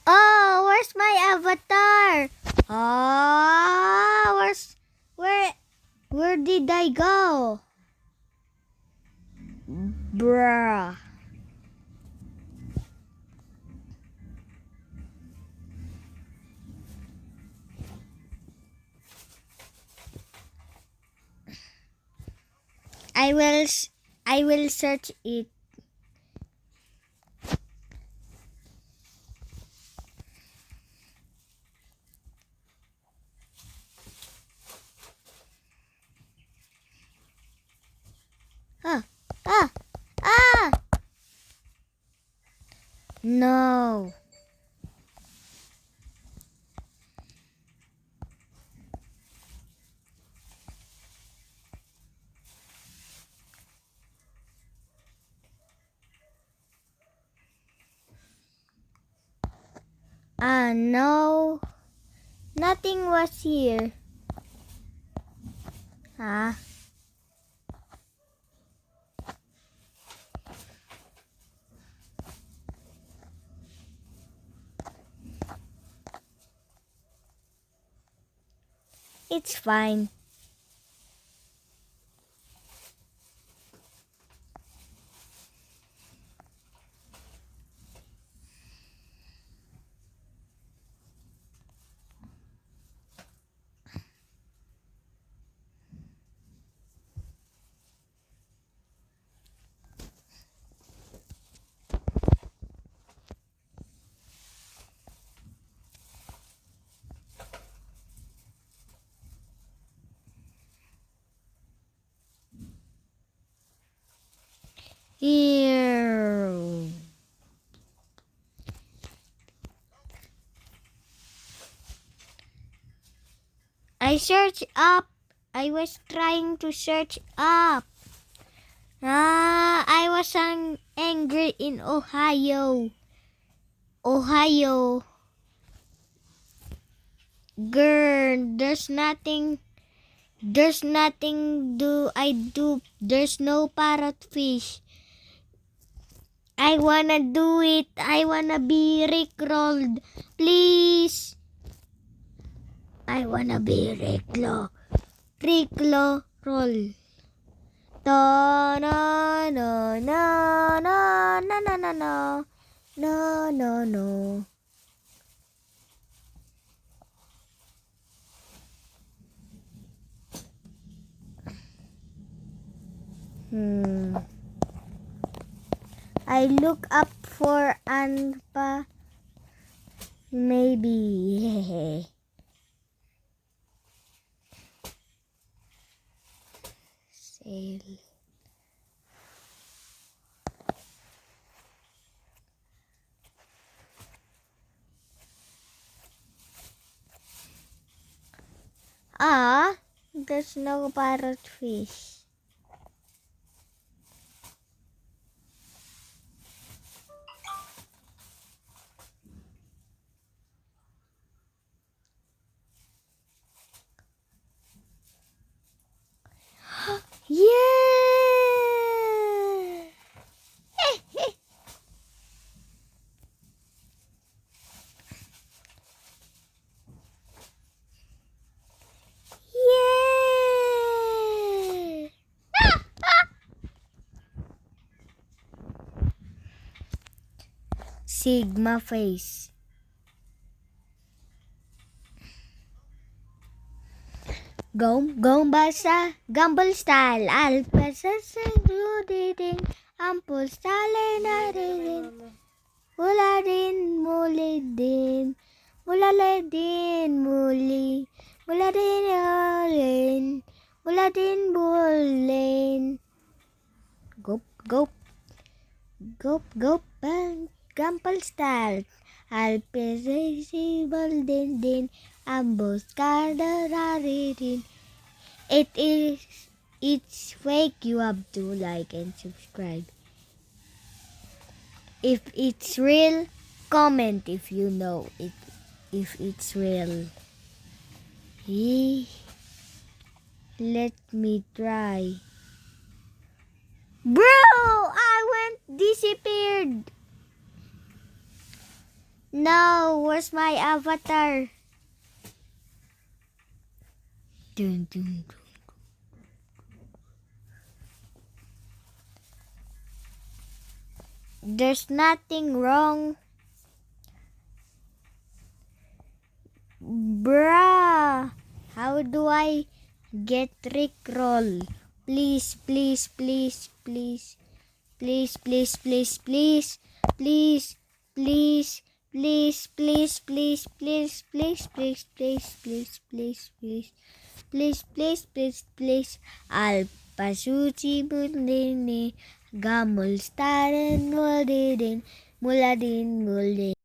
Oh, where's my avatar? Oh, where did I go? Bruh. I will search it. Ah, ah, ah! No. No. Nothing was here. Huh? It's fine. Here. I searched up. I was trying to search up. I was angry in Ohio. Ohio. Girl, there's nothing I do. There's no parrotfish. I wanna do it. I wanna be Rickrolled. Please. I wanna be Rickroll. No, no, no, no, no, no, no, no, no, no, no, no. I look up for Anpa. Maybe. Sail. There's no parrotfish. Yeah! Yeah! Sigma face. Gumball style. Alpha Ruditin. Ampul style narin. Muladin. Muladin muli. Muladin olin. Muladin bulin. Gop. Gumball style. Alpha din. Ambuscada rarin. It's fake. You have to like and subscribe. If it's real, comment if you know it. If it's real. Let me try. Bro, I went disappeared. No, where's my avatar? Dun, dun, dun. There's nothing wrong. Bruh, how do I get Rickroll? Please, please, please, please. Please, please, please, please. Please, please. Please, please, please, please, please, please, please, please, please, please. Please, please, please, please. Alpasuchi bundini. Gamul staren muladin. Muladin muldin.